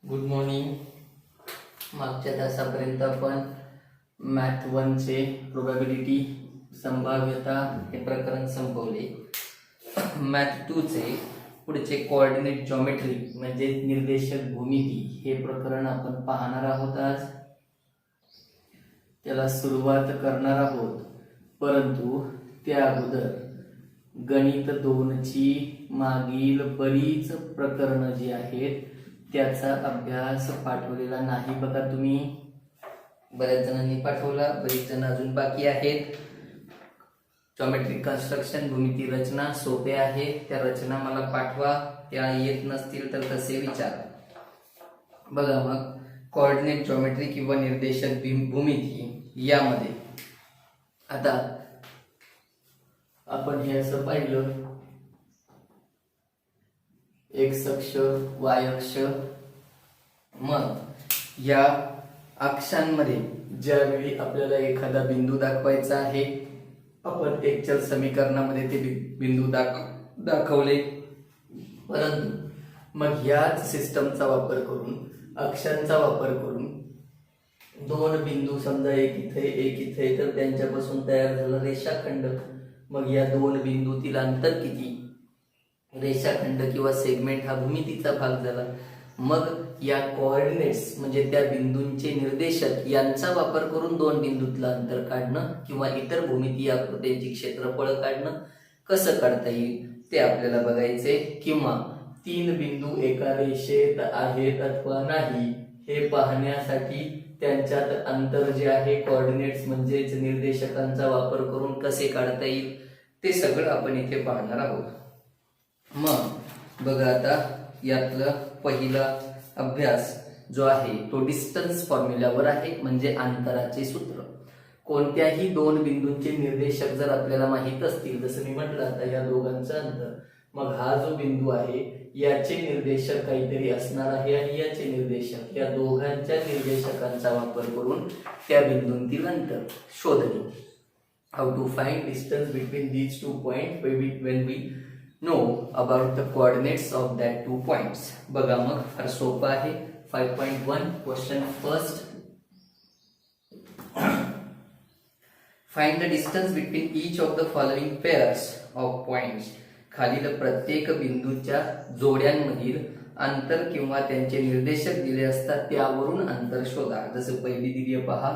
Good morning. मागच्या तासापर्यंत आपण मॅथ 1 चे प्रोबॅबिलिटी संभाव्यता हे प्रकरण संपवले. मॅथ 2 चे पुढचे कोऑर्डिनेट जॉमेट्री म्हणजे निर्देशक भूमिती हे प्रकरण आपण पाहणार आहोत. आज त्याला सुरुवात करणार आहोत, परंतु त्या अगोदर गणित 2 ची मागील बरीच प्रकरणं जी आहेत त्याचा अभ्यास पाठवलेला नाही. बघा, तुम्ही बऱ्याच जणांनी पाठवला, बरीच जण अजून बाकी आहेत. जॉमेट्रिक कन्स्ट्रक्शन भूमिती रचना सोपे आहे, त्या रचना मला पाठवा. त्या येत नसतील तर तसे विचारा. बघा, मग कोऑर्डिनेट जॉमेट्री किंवा निर्देशक भूमिती यामध्ये आता आपण हे असं पाहिलं, एक्स अक्ष, वाय अक्ष. मग या अक्षांमध्ये ज्यावेळी आपल्याला एखादा बिंदू दाखवायचा आहे, आपण एक चल समीकरणामध्ये ते बिंदू दाखवले, परंतु मग याच सिस्टमचा वापर करून, अक्षांचा वापर करून दोन बिंदू, समजा एक इथे तर त्यांच्यापासून तयार झाला रेषाखंड. मग या दोन बिंदूतील अंतर किती? रेषाखंड किंवा सेगमेंट हा भूमितीचा भाग झाला. मग या कोऑर्डिनेट्स म्हणजे त्या बिंदूंचे निर्देशक यांचा वापर करून दोन बिंदूतलं अंतर काढणं किंवा इतर भूमितीय आकृत्यांची क्षेत्रफळ काढणं कसं काढता येईल ते आपल्याला बघायचे. किंवा तीन बिंदू एका रेषेत आहेत अथवा नाही हे पाहण्यासाठी त्यांच्यात अंतर जे आहे कोऑर्डिनेट्स म्हणजेच निर्देशकांचा वापर करून कसे काढता येईल ते सगळं आपण इथे पाहणार आहोत. मग बघा, आता यातला पहिला अभ्यास जो आहे तो डिस्टन्स फॉर्म्युलावर आहे, म्हणजे अंतराचे सूत्र. कोणत्याही दोन बिंदूंचे निर्देशक जर आपल्याला माहित असतील, जसं मी म्हटलं आता या दोघांचं अंतर, मग हा जो बिंदू आहे याचे निर्देशक काहीतरी असणार आहे आणि याचे निर्देशक, या दोघांच्या निर्देशकांचा वापर करून त्या बिंदूंतील अंतर शोधणे. How to find distance between these two point when we know about the coordinates of that 2 points. बघा, मग फार सोपं आहे. 5.1 question first. Find the distance between each of the following pairs of points. खालील प्रत्येक बिंदूच्या जोड्यांमधील अंतर किंवा त्यांचे निर्देशक दिले असतात त्यावरून अंतर शोधा. जसं पहिली दिली आहे पहा,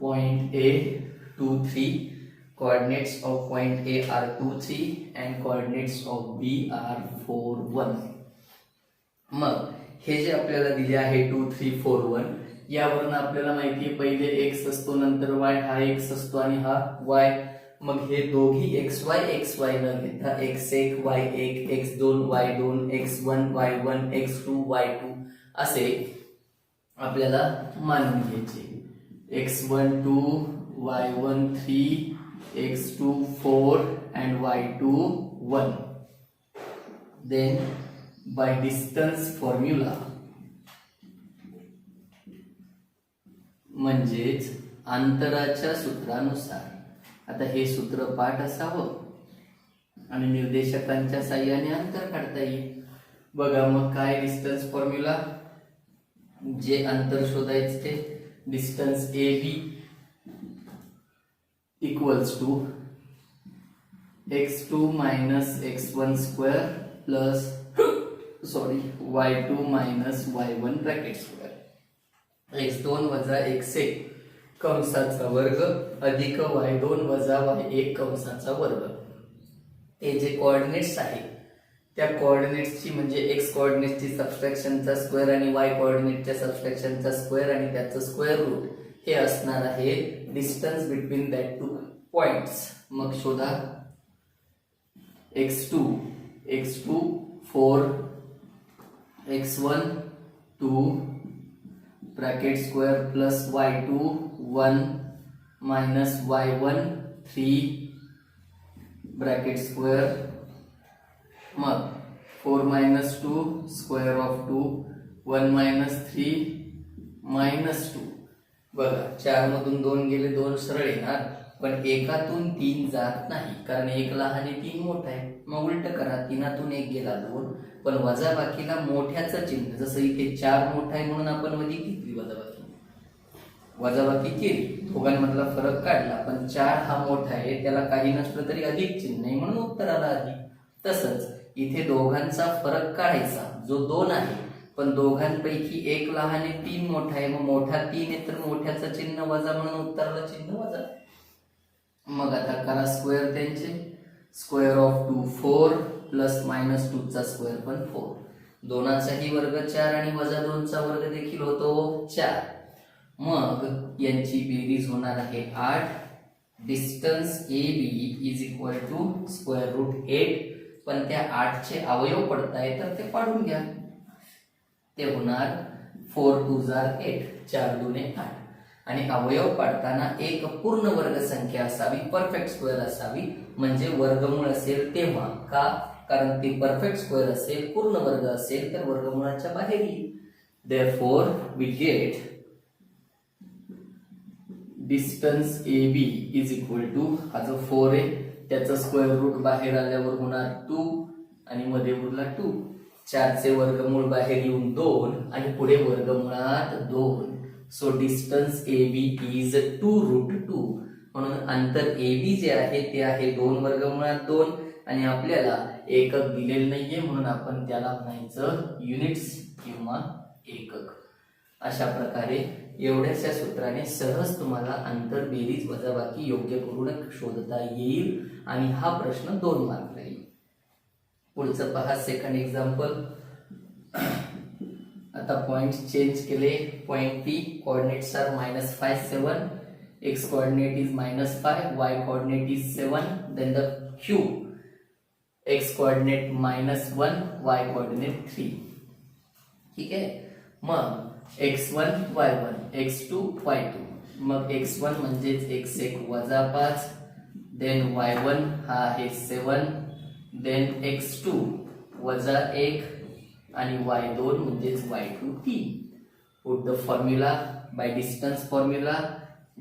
point A 2 3. Coordinates of point A are 2 3 and coordinates of B are 4 1. मग हे जे आपल्याला दिले आहे 2 3 4 1, यावरून आपल्याला माहिती आहे पहिले x असतो, नंतर y, हा x असतो आणि हा y. मग हे दोघी xy न घेता x1 y1 x2 y2 x1 y1 x2 y2 असे आपल्याला मानून घ्यायचे. x1 2 y1 3 x2 4 and y2 1. Then by distance formula म्हणजेच अंतराच्या सूत्रानुसार, आता हे सूत्र पाठ असावं आणि निर्देशकांच्या साहाय्याने अंतर काढता येईल. बघा, मग काय डिस्टन्स फॉर्म्युला, जे अंतर शोधायचे ते distance AB equals to x2 minus x1 square plus y2 minus y1 bracket square. x2 वजा x1 कंसाचा वर्ग अधिक y2 वजा y1 कंसाचा वर्ग. हे जे कोऑर्डिनेट्स आहेत त्या कोऑर्डिनेट्सची म्हणजे x कोऑर्डिनेट्सची सबट्रॅक्शनचा स्क्वेअर आणि y कोऑर्डिनेटच्या सबट्रॅक्शनचा स्क्वेअर आणि त्याचं स्क्वेअर रूट हे असणार आहे distance between that two points. मग शोधा x2 4 x1 2 bracket square plus y2 1 minus y1 3 bracket square. मग 4 minus 2 square of 2 1 minus 3 minus 2. बघा, 4 मधून 2 गेले, 2 सरळ येणार, पण एकातून 3 जात नाही, कारण 1 लहान आहे 3 मोठा आहे. मग उलट करा, 3तून 1 गेला 2, पण वजाबाकीला मोठ्याचं चिन्ह, जसं इथे 4 मोठा आहे म्हणून आपण वजी घेतली, वजाबाकी केली, दोघांमधला फरक काढला, पण 4 हा मोठा आहे, त्याला काही नसलं तरी अधिक चिन्ह आहे म्हणून उत्तर आलं अधिक. तसंच इथे दोघांचा फरक काढायचा जो 2 आहे, पण दोघांपैकी 1 लहान आहे 3 मोठा आहे, मग मोठा 3 आहे तर मोठ्याचं चिन्ह वजा म्हणून उत्तराला चिन्ह वजा. मग आता करा स्क्वेअर त्यांचे. स्क्वेअर ऑफ 2 4 प्लस मायनस 2 चा स्क्वेअर पण 4, दोनाचाही वर्ग 4 आणि वजा 2 चा वर्ग देखील होतो 4. मग यांची बेरीज होणार आहे 8. Distance A B is equal to square root 8, पण त्या 8 चे अवयव पडताय तर ते पाडून घ्या. ते होणार 4 2 8, 4 2 8, आणि अवयव पाडताना एक पूर्ण वर्ग संख्या असावी, परफेक्ट स्क्वेअर असावी, म्हणजे वर्गमूळ असेल तेव्हा. का? कारण ते परफेक्ट स्क्वेअर असेल, पूर्ण वर्ग असेल तर वर्गमूळाच्या बाहेर येईल. Therefore we get distance AB is equal to, हा जो 4 आहे त्याचा स्क्वेअर रूट बाहेर आल्यावर होणार 2 आणि मध्ये उरला 2. 4 चे वर्गमूळ बाहेर येऊन 2 आणि पुढे वर्गमुळात 2. So distance AB is 2 root 2. म्हणून अंतर AB जे आहे ते आहे 2 वर्गमुळात 2, आणि आपल्याला एकक दिलेलं नाहीये म्हणून आपण त्याला म्हणायचं युनिट्स किंवा एकक. अशा प्रकारे एवढ्याशा सूत्राने सहज तुम्हाला अंतर, बेरीज, वजाबाकी योग्य करून शोधता येईल आणि हा प्रश्न 2 मार्क राहील. पुढचं पहा सेकंड एक्झाम्पल. आता पॉइंट चेंज केले. Point P coordinates are -5 7, x coordinate is -5, y coordinate is 7, then the Q x coordinate -1, y coordinate 3. ठीक आहे. मग x1 y1, x2 y2, मग x1 म्हणजेच x1 वजा 5, देन y1 हा आहे 7, देन x2 वजा 1 आणि y2 म्हणजेच y2 3. Put the formula by distance formula.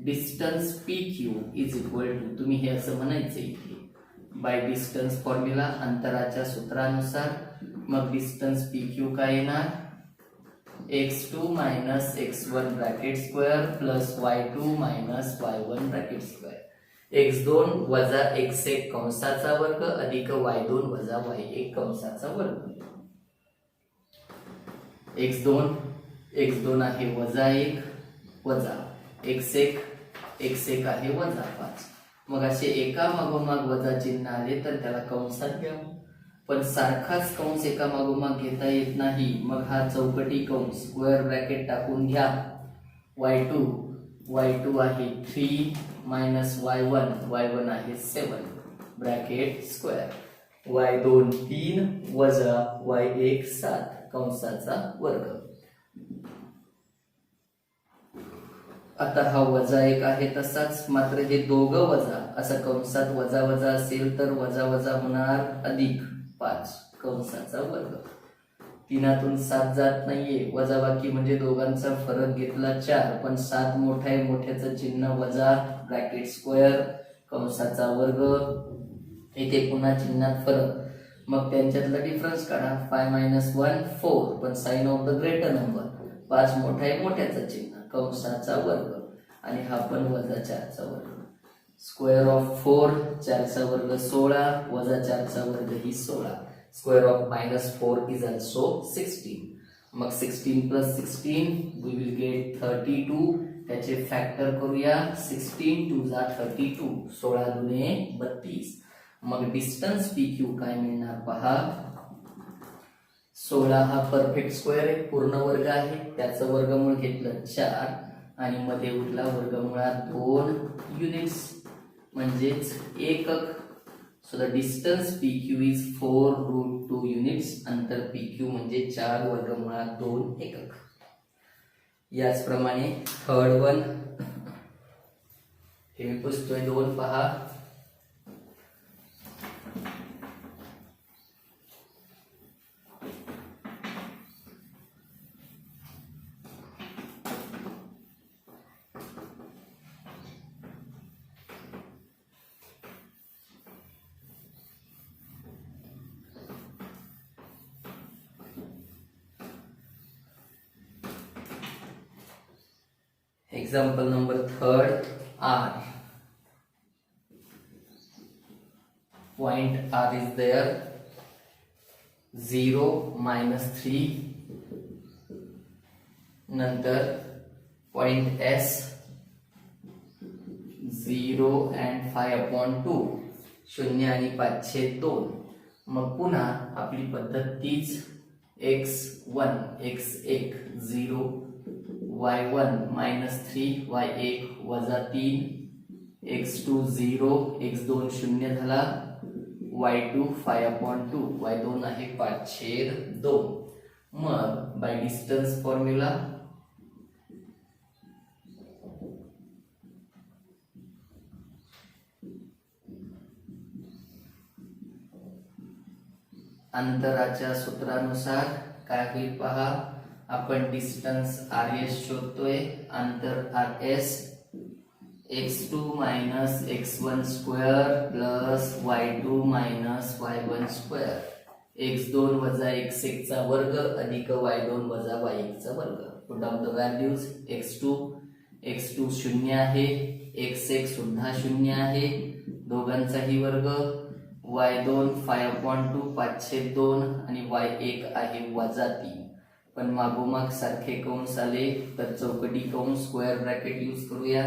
Distance PQ is equal to, तुम्ही हे असं म्हणायचं इथे, बाय डिस्टन्स फॉर्म्युला, अंतराच्या सूत्रानुसार. मग डिस्टन्स PQ काय येणार? x2 minus x1 bracket square plus y2 minus y1 bracket square, x2 वजा x1 कंसाचा वर्ग अधिक y2 वजा y1 कंसाचा वर्ग. x2 आहे वजा 1 वजा x1 आहे वजा 5. मग असे एका मागोमाग वजा चिन्ह आले तर त्याला कंसात घ्या, पण सारखाच कंस एका मागोमाग घेता येत नाही. मग हा चौकटी कंस स्क्वेअर ब्रॅकेट टाकून घ्या. y2 आहे 3 मायनस y1 आहे 7 ब्रॅकेट स्क्वेअर, y2 3 वजा y1 7 कंसाचा वर्ग. आता हा वजा 1 आहे तसाच, मात्र हे दोघं वजा, असं कंसात वजा वजा असेल तर वजा वजा होणार अधिक 5 कंसाचा वर्ग. 3तून 7 जात नाहीये, वजाबाकी म्हणजे दोघांचा फरक घेतला 4, पण 7 मोठा आहे, मोठ्याचं चिन्ह वजा ब्रॅकेट स्क्वेअर कंसाचा वर्ग. इथे पुन्हा चिन्हात फरक, मग त्यांच्यातला डिफरन्स काढा. 5 - 1 4, पण sign of the greater number. 5 मोठा आहे, मोठ्याचं चिन्ह कंसाचा वर्ग, आणि हा पण वजा 4 चा वर्ग. स्क्वेअर ऑफ 4 4 चा वर्ग 16 वजा 4 चा वर्ग ही 16. Square of -4 is also 16. मग 16 + 16 वी विल गेट 32. त्याचे फॅक्टर करूया. 16 2 32, 16 दुने 32. मग डिस्टन्स PQ काय मिळणार पहा. 16 हा परफेक्ट स्क्वेअर आहे, पूर्ण वर्ग आहे, त्याचं वर्गमूळ घेतलं 4 आणि मध्ये उरला वर्गमुळात 2 युनिट्स म्हणजेच एकक. So the distance PQ is 4 root 2 units. अंतर PQ म्हणजे 4 वर्गमुळात 2 एकक. याचप्रमाणे थर्ड वन हे मी पुसतोय 2 पहा. Example number 3rd, R. Point R is there, 0 -3. नंतर पॉइंट S 0 and 5/2, 0 आणि 5/2. मग पुन्हा आपली पद्धत तीच, x1 x1 0, y1 -3 y1 -3, x2 0 x2 0 झाला, y2 5/2 y2 आहे 5/2. मग बाय डिस्टन्स फॉर्म्युला अंतराच्या सूत्रानुसार काय होईल पहा, आपण डिस्टन्स RS शोधतोय, अंतर RS x2 - x1 square plus y2 - y1 square, x2 - x1 चा वर्ग अधिक y2 - y1 चा वर्ग. Put down the values, x2 0 आहे, x1 सुद्धा 0 आहे, दोघांचाही वर्ग, y2 5/2 5/2 आणि y1 आहे -3. पण मागोमाग सारखे कंस आले तर चौकटी कंस स्क्वेअर ब्रॅकेट यूज करूया.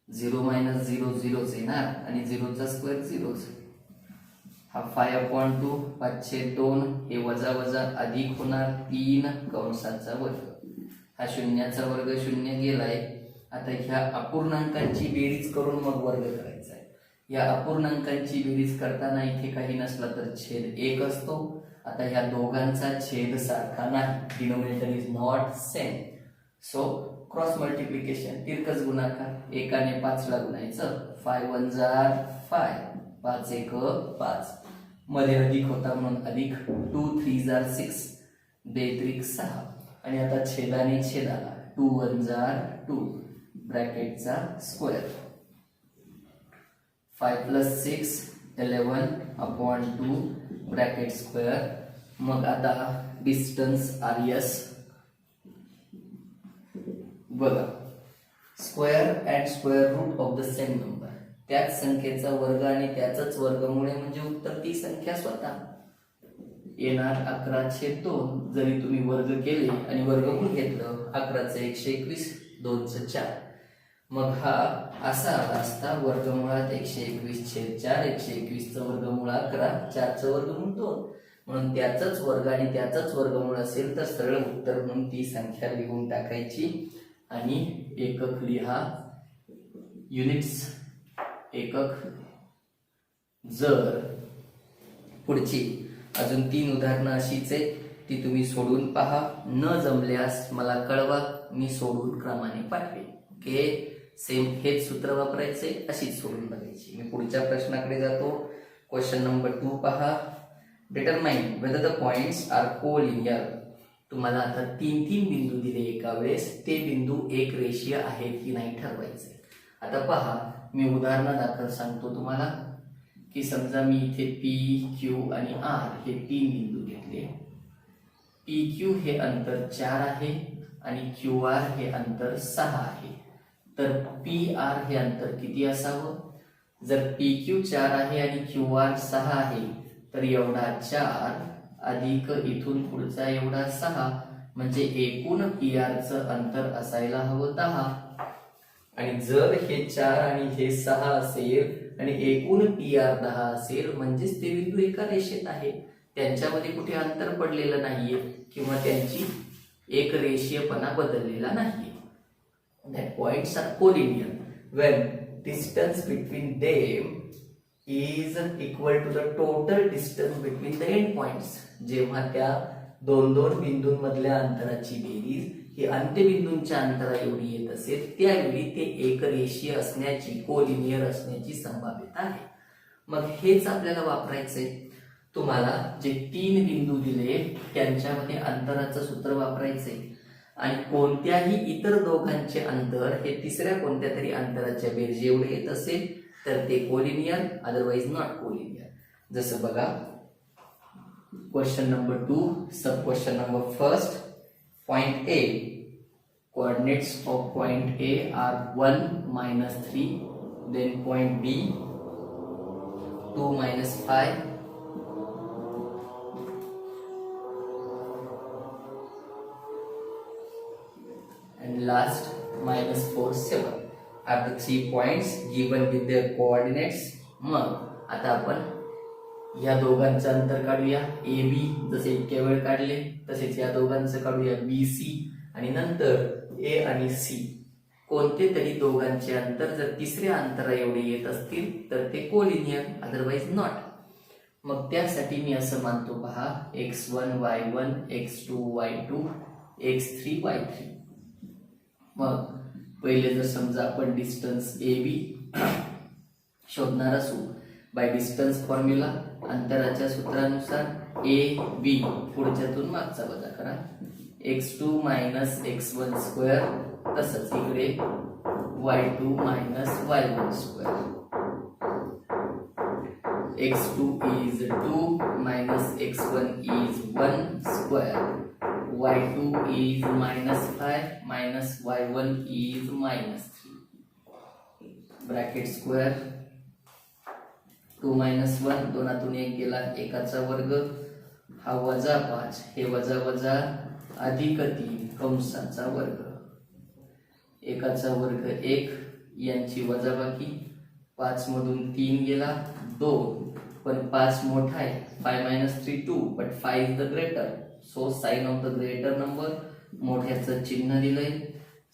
0 - 0 0 येणार आणि 0 चा स्क्वेअर 0. हा 5/2 5/2 हे वजा वजा अधिक होणार 3 कंसाचा वर्ग. हा शून्याचा वर्ग 0 गेलाय. आता ह्या अपूर्णांकांची बेरीज करून मग वर्ग करायचा आहे. या अपूर्णांकांची बेरीज करताना इथे काही नसला तर छेद 1 असतो. आता ह्या दोघांचा छेद सारखा नाही, denominator is not same. So cross multiplication, तिरकस गुणाकार, 1 ने 5 ला गुणायचं, 5 1 5 5 1 5, मध्ये अधिक होता म्हणून अधिक, 2 3 6 बेत्रिक 6. आणि आता छेदाने छेदाला, 2 1 2 ब्रॅकेटचा स्क्वेअर, 5 + 6 11/2 ब्रॅकेट स्क्वेअर. मग आता डिस्टन्स RS बघा, square and square root of the same number, त्याच संख्येचा वर्ग आणि त्याचाच वर्गमुळे म्हणजे उत्तर ती संख्या स्वतः येणार 11/2. जरी तुम्ही वर्ग केले आणि वर्गमूळ घेतलं, 11 चे 121 2 चे 4, मग हा असा आला असता, वर्गमुळात 121/4, 121 चा वर्गमूळ 11, 4 चा वर्गमूळ 2, म्हणून त्याचाच वर्ग आणि त्याचाच वर्गमूळ असेल तर सरळ उत्तर म्हणून ती संख्या लिहून टाकायची आणि एकक लिहा, युनिट्स एकक. जर पुढची अजून 3 उदाहरणं अशीच आहे, ती तुम्ही सोडून पहा. न जमल्यास मला कळवा, मी सोडून क्रमाने पाठवेन. ओके, सेम हेच सूत्र वापरायचे, अशीच सोडून बघायची. मी पुढच्या प्रश्नाकडे जातो. क्वेश्चन नंबर 2 पहा. Determine whether the points are collinear. तुम्हाला आता 3 बिंदू दिले एका वेळेस, ते बिंदू एक रेषीय आहेत की नाही ठरवायचे. आता पहा, मी उदाहरणादाखल सांगतो तुम्हाला की समजा मी इथे P, Q आणि R हे 3 बिंदू घेतले. PQ हे अंतर 4 आहे आणि QR हे अंतर 6 आहे. तर PR हे अंतर किती असावं? जर PQ 4 आहे आणि QR 6 आहे तर एवढा 4 अधिक इथून पुढचा एवढा 6, म्हणजे एकूण PR चं अंतर असायला हवं 10. आणि जर हे 4 आणि हे 6 असेल आणि एकूण PR 10 असेल, म्हणजेच ते बिंदू एका रेषेत आहे, त्यांच्यामध्ये कुठे अंतर पडलेलं नाहीये किंवा त्यांची एक रेषीयपणा बदललेला नाहीये. That points are collinear when distance between them is equal to the total distance between the end points. जेव्हा त्या दोन बिंदूंमधल्या अंतराची बेरीज ही अंत्यबिंदूंच्या अंतरा एवढी येत असेल, त्यावेळी ते एक रेषीय असण्याची, कोलिनियर असण्याची संभाव्यता आहे. मग हेच आपल्याला वापरायचंय. तुम्हाला जे 3 बिंदू दिले त्यांच्यामध्ये अंतराचं सूत्र वापरायचंय आणि कोणत्याही इतर दोघांचे अंतर हे तिसऱ्या कोणत्या तरी अंतराच्या बेरजे एवढे येत असेल तर ते कोलिनियर, अदरवाइज नॉट कोलिनियर. जसं बघा, question number 2, sub question number 1, point A coordinates of point A are 1 minus 3, then point B 2 minus 5, and last minus 4, 7 are the 3 points given with their coordinates. मग आता आपण या दोघांचं अंतर काढूया. A B जसे इतक्या वेळ काढले तसेच या दोघांचं काढूया बी सी, आणि नंतर ए आणि सी कोणते तरी दोघांचे अंतर जर तिसऱ्या अंतरा एवढे येत असतील तर ते कोलिनियर, अदरवाइज नॉट. मग त्यासाठी मी असं मानतो पहा, x1 y1 x2 y2 x3 y3. मग पहिले जर समजा आपण डिस्टन्स ए बी शोधणार असू बाय डिस्टन्स फॉर्म्युला, अंतराच्या सूत्रानुसार ए बी पुढच्यातून मागचा वजा करा, x2 मायनस x1 स्क्वेअर, तसंच इकडे y2 minus y1 square. x2 is 2 minus x1 is 1 square, y2 is minus 5 minus y1 is minus 3. Bracket square 2 minus 1, दोनातून 1 गेला, एकाचा वर्ग, हा वजा 5, हे वजा वजा अधिक 3 कंसाचा वर्ग, एकाचा वर्ग 1, यांची वजाबाकी, 5 मधून 3 गेला 2, पण 5 मोठा आहे, 5 minus 3 2, but 5 is the greater, so sign of the greater number, मोठ्याचं चिन्ह दिलंय.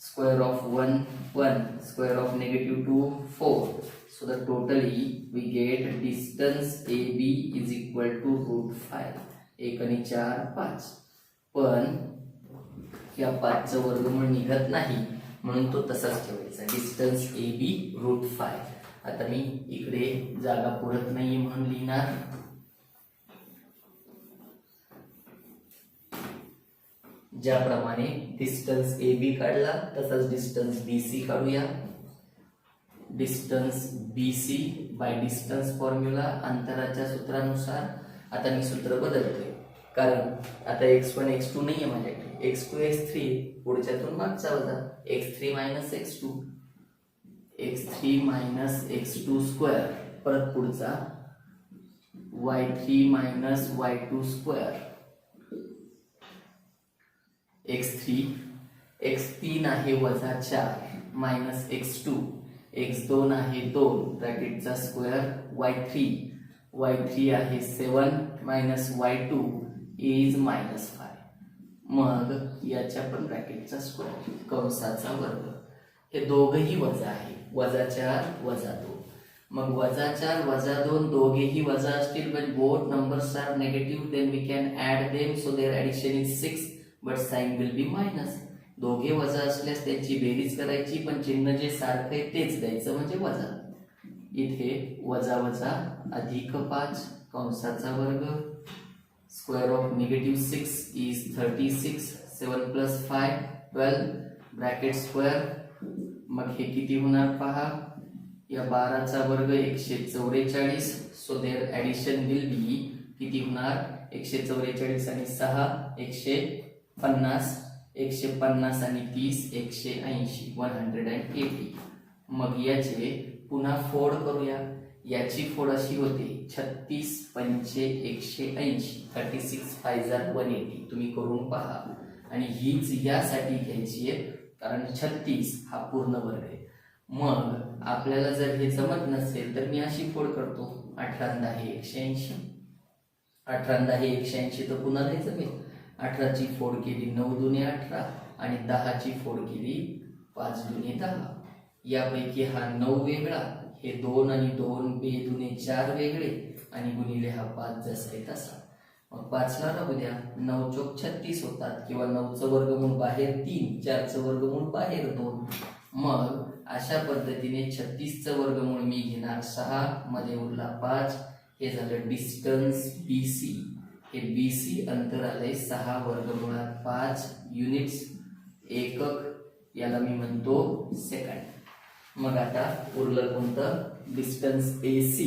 Square of 1 1, square of negative 2 4, so the totally we get distance AB is equal to √5. 1 आणि 4 5, पण या 5 चं वर्गमूळ निघत नाही म्हणून तो तसाच ठेवायचा, डिस्टन्स AB √5. आता मी इकडे जागा पुरत नाही म्हणून लिहिणार ज्याप्रमाणे डिस्टन्स ए बी काढला तसाच डिस्टन्स बी सी काढूया. Distance B C by distance formula, अंतराच्या सूत्रानुसार. आता मी सूत्र बदलतोय कारण आता x1 x2 नाहीये माझ्याकडे, x2 x3, पुढच्यातून मागचा वजा, x3 minus x2, x3 minus x2 square, परत पुढचा y3 minus y2 square, x3 आहे वजा 4 मायनस x2, x2 आहे 2 ब्रॅकेटचा स्क्वेअर, y3 आहे 7 मायनस y2 इज मायनस 5. मग याच्या पण ब्रॅकेटचा स्क्वेअर, कंसाचा वर्ग, हे दोघही वजा आहे, वजा 4 वजा 2. मग वजा 4 वजा 2 दोघेही वजा असतील, but both numbers are negative, then we can add them, so their addition is 6, but sign will be minus. दोघे वजा असल्यास त्यांची बेरीज करायची, पण चिन्ह जे सारखं आहे तेच द्यायचं, म्हणजे वजा. इथे वजा वजा अधिक 5 कंसाचा वर्ग, square of negative 6 is 36, 7 plus 5 12 bracket square. मग हे किती होणार पहा, या 12चा वर्ग 144, so there addition will be किती होणार, 144 आणि 6 150, 150 आणि 30 180, 180. मग याचे पुन्हा फोड करूया. याची फोड अशी होते 36 5 180, 36 5 180. तुम्ही करून पहा, आणि हीच यासाठी घ्यायची आहे कारण 36 हा पूर्ण वर्ग आहे. मग आपल्याला जर हे जमत नसेल तर मी अशी फोड करतो, 18 10 180, 18 10 180 तर पुन्हा नाही जमेल. 18 ची फोड केली 9 दुने 18 आणि 10 ची फोड केली 5 दुने 10. यापैकी हा 9 वेगळा, हे 2 आणि 2 बे दुने 4 वेगळे, आणि गुणिले हा 5 जसा आहे तसा. मग 5 ला राहू द्या, 9 चौक 36 होतात, किंवा 9चं वर्गमूळ बाहेर 3, 4चं वर्गमूळ बाहेर 2. मग अशा पद्धतीने 36चं वर्गमूळ मी घेणार 6, मध्ये उरला 5. हे झालं डिस्टन्स BC. हे BC अंतर आलंय 6 वर्गमुळात 5 युनिट्स, एकक, याला मी म्हणतो सेकंड. मग आता उरलं कोणतं, डिस्टन्स AC,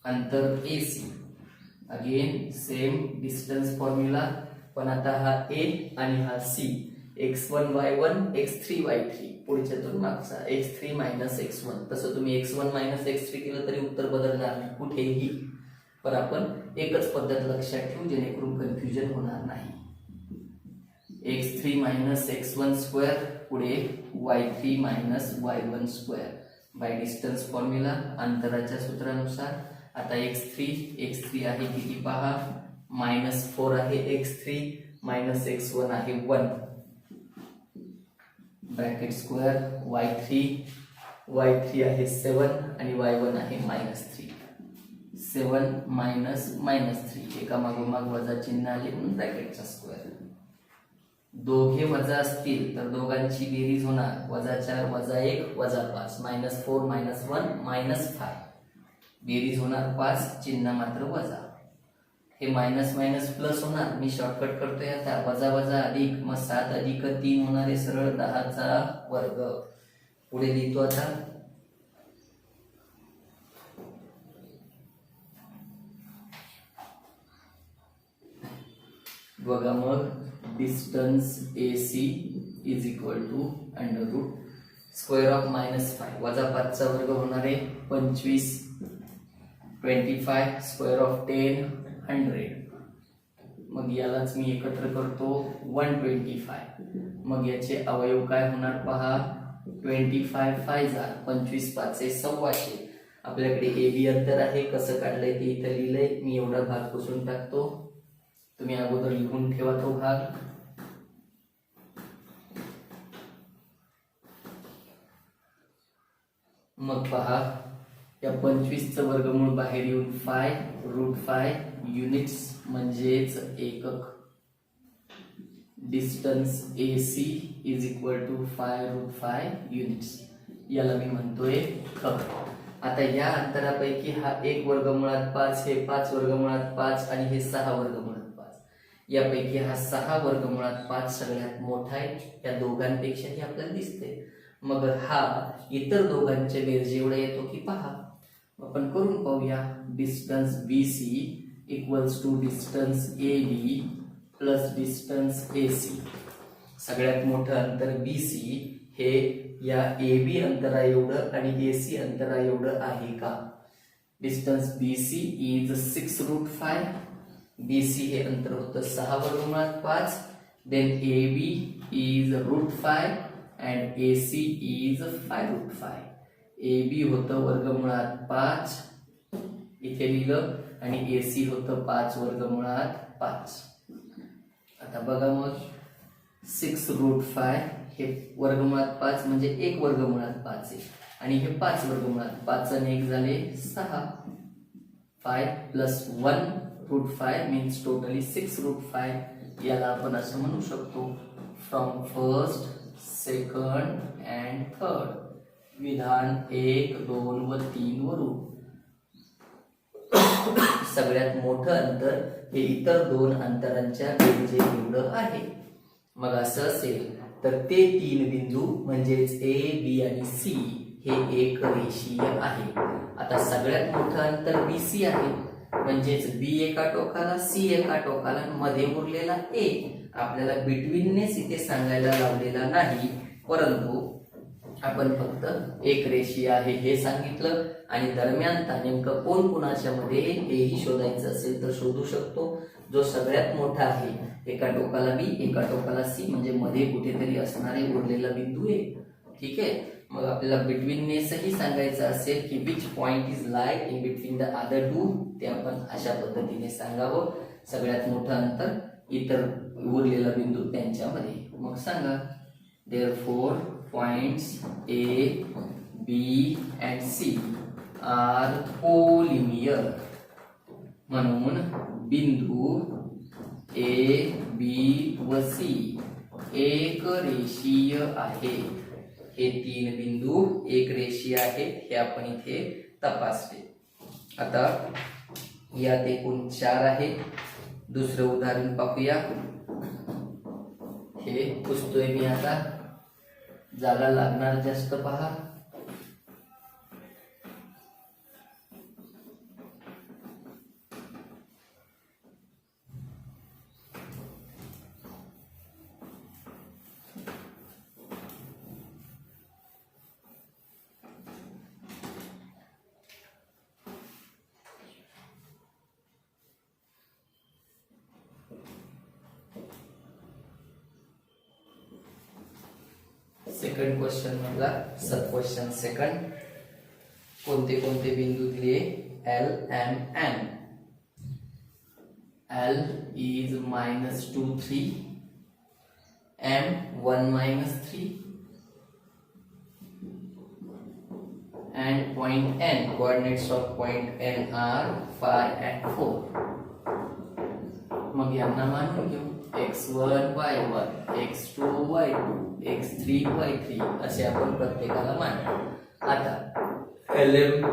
अंतर AC. Again same distance formula, पण आता हा A आणि हा C x1 y1 x3 y3 पुढच्या तुन मागचा x3 मायनस x1. तसं तुम्ही x1 मायनस x3 केलं तरी उत्तर बदलणार नाही कुठेही, पण आपण एकच पद्धत लक्षात ठेवू जेणेकरून कन्फ्युजन होणार नाही. x3 मायनस x1 स्क्वेअर पुढे y3 minus y1 square by distance formula अंतराच्या सूत्रानुसार. आता x3 आहे किती पहा, -4 आहे x3 मायनस x1 आहे 1 ब्रॅकेट स्क्वेअर. y3 आहे 7 आणि y1 आहे -3. 7 मायनस -3 एका मागोमाग वजा चिन्ह आले म्हणून ब्रॅकेटचा स्क्वेअर. दोघे वजा असतील तर दोघांची बेरीज होणार -4 -1 -5 -4 -1 -5 बेरीज होणार 5, चिन्ह मात्र वजा. हे मायनस मायनस प्लस होणार, मी शॉर्टकट करतोय आता, वजा वजा अधिक, मग 7 अधिक 3 होणार आहे सरळ 10चा वर्ग. पुढे लिहितो आता बघा मग distance AC is equal to under root square of -5 वजा 5 चा वर्ग होणार आहे 25 25 स्क्वेअर ऑफ 10 100. मग यालाच मी एकत्र करतो 125. मग याचे अवयव काय होणार पहा, 25 5 जा 25 5 1600. आपल्याकडे AB अंतर आहे, कसं काढलंय ते इथे लिहिलंय मी. एवढा भाग पुसून टाकतो, तुम्ही अगोदर लिहून ठेवा तो भाग. मग पहा या 25 चं वर्गमूळ बाहेर येऊन 5√5 युनिट्स म्हणजेच एकक. Distance AC is equal to 5√5 units, याला मी म्हणतोय खर. आता या अंतरापैकी हा 1 वर्गमुळात 5, हे 5 वर्गमुळात 5 आणि हे 6 वर्गमुळात 5. यापैकी हा 6 वर्गमुळात 5 सगळ्यात मोठा आहे, या दोघांपेक्षाही आपल्याला दिसते. मग हा इतर दोघांच्या बेरजे एवढा येतो की पहा, आपण करून पाहूया. Distance BC equals to distance AB plus distance AC. सगळ्यात मोठं अंतर BC हे या AB अंतरा एवढं आणि AC अंतरा एवढं आहे का. Distance BC is 6√5. BC हे अंतर होतं 6 वर्गमुळात 5. Then AB is √5 and AC is 5√5. AB होतं वर्गमुळात 5 इथे लिहिलं आणि AC होतं 5 वर्गमुळात 5. आता बघा मग 6√5 हे वर्गमुळात 5 म्हणजे 1 वर्गमुळात 5 आहे आणि हे 5 वर्गमुळात 5 आणि 1 झाले 6. 5 प्लस 1√5 मीन्स टोटली 6√5. याला आपण असं म्हणू शकतो from first second and third. विधान 1 2 व 3 वरून सगळ्यात मोठं अंतर हे इतर दोन अंतरांच्या बेरजे एवढं आहे. मग असं असेल तर ते 3 बिंदू म्हणजेच A B आणि C हे एक रेषीय आहे. आता सगळ्यात मोठं अंतर BC आहे म्हणजेच B एका टोकाला C एका टोकाला, मध्ये उरलेला A. आपल्याला बिटवीननेस इथे सांगायला लावलेला नाही, परंतु आपण फक्त एक रेषीय आहे हे सांगितलं आणि दरम्यानता नेमकं कोण कुणाच्या मध्ये हेही शोधायचं असेल तर शोधू शकतो. जो सगळ्यात मोठा आहे एका टोकाला B एका टोकाला C म्हणजे मध्ये कुठेतरी असणारे उरलेला बिंदू आहे. ठीक आहे, मग आपल्याला बिटवीननेसही सांगायचं असेल की which point is lie in between the other two, ते आपण अशा पद्धतीने सांगावं. सगळ्यात मोठं अंतर इतर उरलेला बिंदू त्यांच्यामध्ये. मग सांगा therefore points A, B and C are collinear. म्हणून बिंदू A, B व C एक रेषीय आहे. हे 3 बिंदू एक रेषीय आहेत हे आपण इथे तपासले. आता यात एकूण 4 आहे. दुसरं उदाहरण पाहूया. हे पुसतोय मी आता, जागा लागणार जास्त पहा. सेकंड क्वेश्चन मधला सब क्वेश्चन सेकंड. कोणते कोणते बिंदू दिले? L, M, N. L is -2, 3. M 1, -3. And point N, coordinates of point N are 5 and 4. मग यांना मानून घेऊ. x1 y1, x2 y2, x3 y3 असे आपण प्रत्येकाला मानू. आता LM,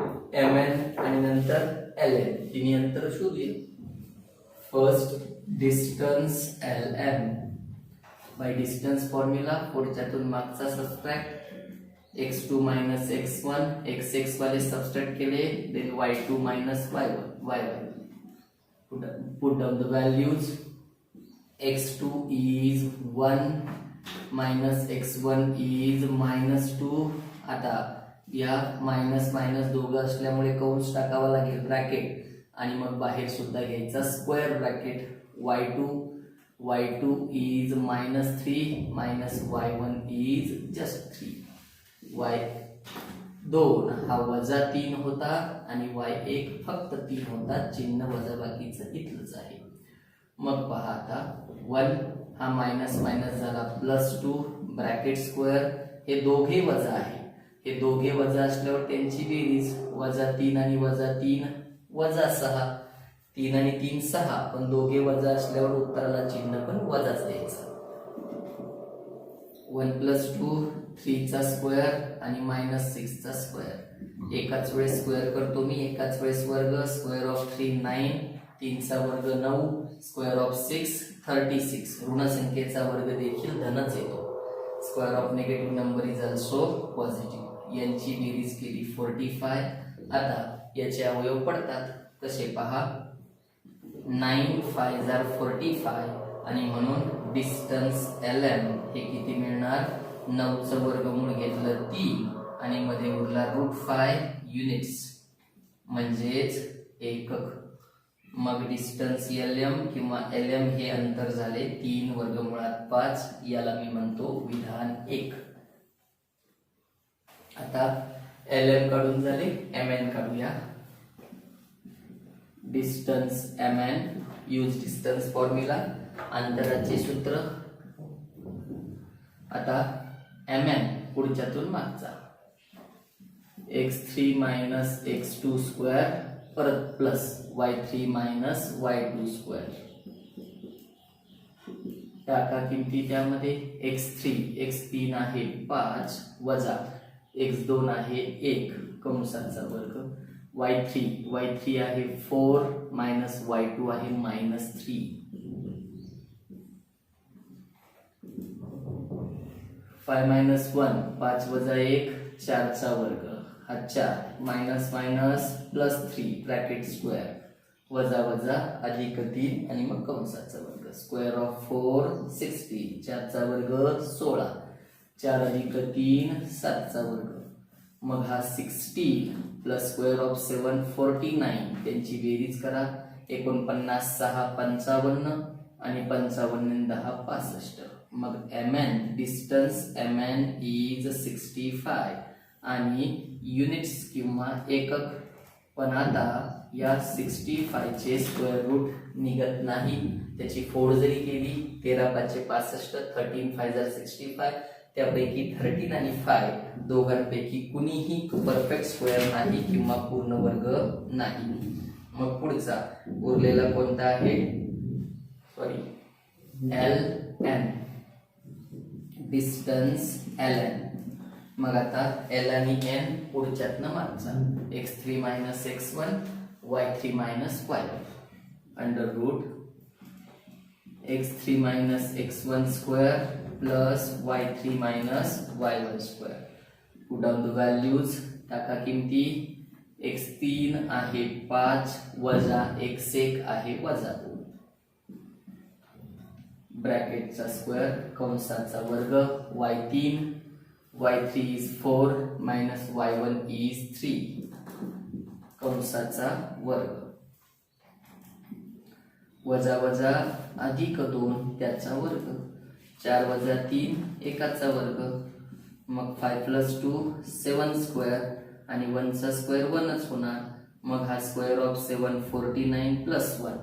MN आणि नंतर LN तिन्ही अंतर शोधूया. First distance LM by distance formula पुढच्यातून मागचा subtract. x2 minus x1, x वाले सबट्रॅक्ट केले, then y2 minus y1. Put down the values. x2 is 1 minus x1 is -2. आता या मायनस मायनस दोघं असल्यामुळे कंस टाकावा लागेल ब्रॅकेट आणि मग बाहेर सुद्धा घ्यायचा square bracket. y2 is -3 minus y1 is just 3. y2 हा -3 होता आणि y1 फक्त 3 होता. चिन्ह वजा बाकीचं इथलंच आहे. मग पहा आता 1 हा मायनस मायनस झाला +2 ब्रॅकेट स्क्वेअर. हे दोघे वजा आहे. हे दोघे वजा असल्यावर त्यांची बेरीज -3 आणि -3 -6. 3 आणि 3 6, पण दोघे वजा असल्यावर उत्तराला चिन्ह पण वजाच द्यायचं. 1 + 2 3 चा स्क्वेअर आणि -6 चा स्क्वेअर. एकाच वेळेस स्क्वेअर करतो मी, एकाच वेळेस वर्ग. स्क्वेअर ऑफ 3 9, 3 चा वर्ग 9, स्क्वेअर ऑफ 6 36. ऋण संख्येचा वर्ग देखील धनच येतो. Square of negative number is also positive. यांची बेरीज केली 45. आता याचे अवयव पडतात कसे पहा. 9 5 are 45 आणि म्हणून डिस्टन्स LM हे किती मिळणार? 9चं वर्गमूळ घेतलं 3 आणि मध्ये उरला √5 युनिट्स म्हणजेच एकक. मग डिस्टन्स LM किंवा LM हे अंतर झाले 3 वर्गमुळात 5. याला मी म्हणतो विधान 1. आता LM काढून झाले, MN काढूया. Distance MN, use distance formula, अंतराचे सूत्र. आता MN पुढच्यातून मागचा x3 minus x2 स्क्वेअर परत plus y3 minus y2 square. टाका किमती त्यामध्ये. x3 आहे 5 वजा x2 आहे 1 कंसाचा वर्ग. y3 आहे 4 मायनस y2 आहे -3. 5 minus 1 5 वजा 1 4 चा वर्ग. हा 4 मायनस मायनस +3 ब्रॅकेट स्क्वेअर वजा वजा अधिक 3 आणि मग कंसाचा वर्ग. स्क्वेअर ऑफ 4 16, 4 चा वर्ग 16, 4 अधिक 3 7 चा वर्ग. मग हा 16 प्लस स्क्वेअर ऑफ 7 49. त्यांची बेरीज करा. 49 6 55 आणि 55 10 65. मग MN डिस्टन्स MN इज 65 आणि युनिट्स किंवा एकक. पण आता या 65 चे स्क्वेअर रूट निघत नाही. त्याची फोड जरी केली 13 5 65, 13 5 65. त्यापैकी 13 आणि 5 दोघांपैकी कुणीही परफेक्ट स्क्वेअर नाही किंवा पूर्ण वर्ग नाही. मग पुढचा उरलेला कोणता आहे? LN, distance LN. मग आता L आणि N पुढच्यातनं मागचा. x3 minus x1, y3 minus y1 under root x3 minus x1 square plus y3 minus y1 square. Put down the values. टाका किमती. x3 आहे 5 वजा x1 आहे वजा 2 ब्रॅकेटचा स्क्वेअर कंसाचा वर्ग. y3 is 4 minus y1 is 3 कंसाचा वर्ग. वजा वजा अधिक 2 त्याचा वर्ग. 4 वजा 3 एकाचा वर्ग. मग 5 + 2 7 स्क्वेअर आणि 1चा स्क्वेअर 1च होणार. मग हा स्क्वेअर ऑफ 7 49 + 1.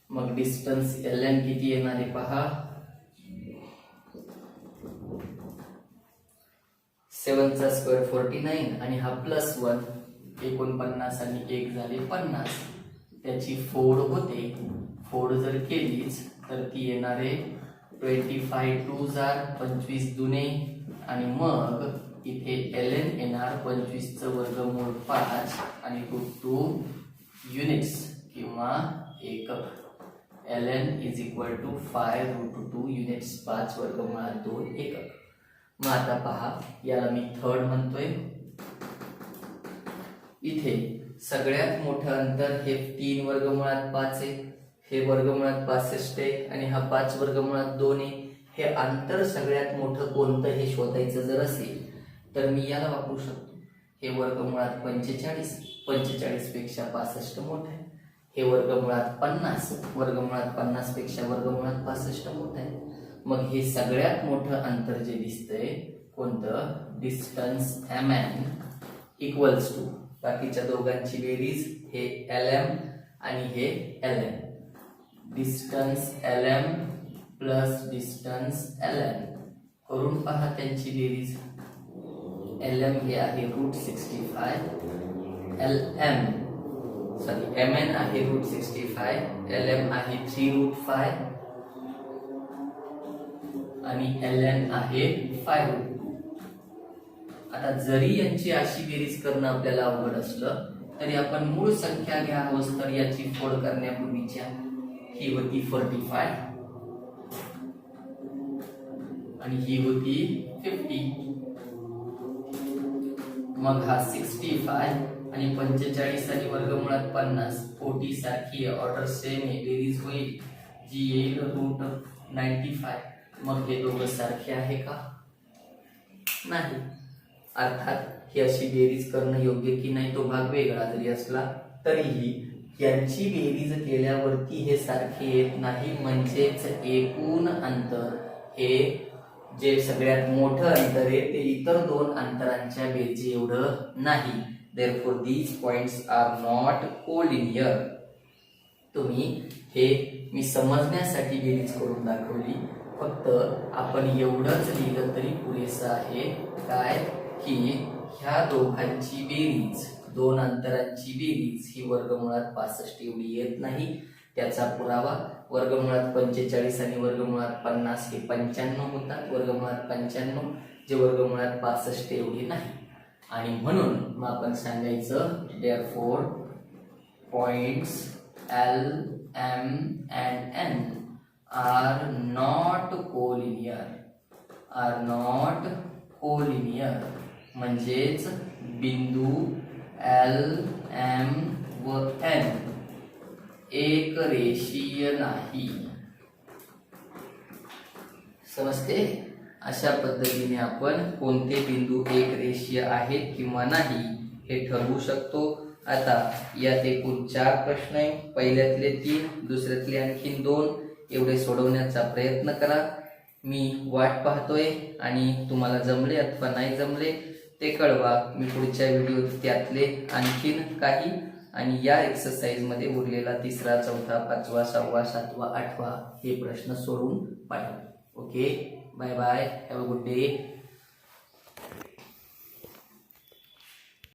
मग डिस्टन्स ln किती येणार आहे पहा. 7चा स्क्वेअर 49 आणि हा +1 49 आणि 1 झाले 50. त्याची फोड होते. फोड जर केलीच तर ती येणार आहे 25 2 जार 25 दुने आणि मग इथे ln येणार 25चं वर्गमूळ 5 आणि √2 युनिट्स किंवा एकक. ln = 5√2 units. 5 वर्गमुळात 2 एकक. मग आता पहा, याला मी थर्ड म्हणतोय. इथे सगळ्यात मोठं अंतर हे 3 वर्गमुळात 5 आहे, हे वर्गमुळात 65 आहे आणि हा 5 वर्गमुळात 2 आहे. हे अंतर सगळ्यात मोठं कोणतं हे शोधायचं जर असेल तर मी याला वापरू शकतो. हे वर्गमुळात 45, 45 पेक्षा 65 मोठं आहे. हे वर्गमुळात 50, वर्गमुळात 50 पेक्षा वर्गमुळात 65 मोठं आहे. मग हे सगळ्यात मोठं अंतर जे दिसतंय कोणतं, डिस्टन्स mn = बाकीच्या दोघांची बेरीज हे lm आणि हे ln. Distance lm plus distance ln करून पहा त्यांची बेरीज. lm हे आहे √65, mn आहे √65, lm आहे 3√5 आणि ln आहे 5√2. आता जरी यांची अशी बेरीज करणं आपल्याला अवघड असलं तरी आपण मूळ संख्या घ्यावंच तर याची फोड करण्यापूर्वीच्या ही होती 45 आणि ही होती 50. मग हा 65 आणि 45 आणि वर्गमुळात 50, 40 सारखी ऑर्डर सेम आहे, बेरीज होईल जी येईल √95. मग हे दोघं सारखे आहे का, नाही. अर्थात ही अशी बेरीज करणं योग्य की नाही तो भाग वेगळा जरी असला तरीही यांची बेरीज केल्यावरती हे सारखे येत नाही. म्हणजेच एकूण अंतर हे जे सगळ्यात मोठं अंतर आहे ते इतर दोन अंतरांच्या बेरजे एवढं नाही. therefore these points are not collinear. तुम्ही हे मी समजण्यासाठी बेरीज करून दाखवली. फक्त आपण एवढंच लिहिलं तरी पुरेसं आहे. काय की ह्या दोघांची बेरीज, दोन अंतरांची बेरीज ही वर्गमुळात 65 एवढी येत नाही. त्याचा पुरावा वर्गमुळात 45 आणि वर्गमुळात 50 हे 95 होतात. वर्गमुळात 95 जे वर्गमुळात 65 एवढी नाही. आणि म्हणून मग आपण सांगायचं therefore points L, M and N are not collinear. are not collinear म्हणजेच बिंदू L, M व N एक रेषीय नाही. समजते? अशा पद्धतीने आपण कोणते बिंदू एक रेषीय आहेत किंवा नाही हे ठरवू शकतो. आता यात एकूण 4 प्रश्न आहे. पहिल्यातले 3, दुसऱ्यातले आणखीन 2 एवढे सोडवण्याचा प्रयत्न करा. मी वाट पाहतोय आणि तुम्हाला जमले अथवा नाही जमले ते कळवा. मी पुढच्या व्हिडिओत त्यातले आणखीन काही आणि या एक्सरसाइज मध्ये उरलेला 3रा, 4था, 5वा, 6वा, 7वा, 8वा हे प्रश्न सोडून पाठवा. Okay, bye bye, have a good day.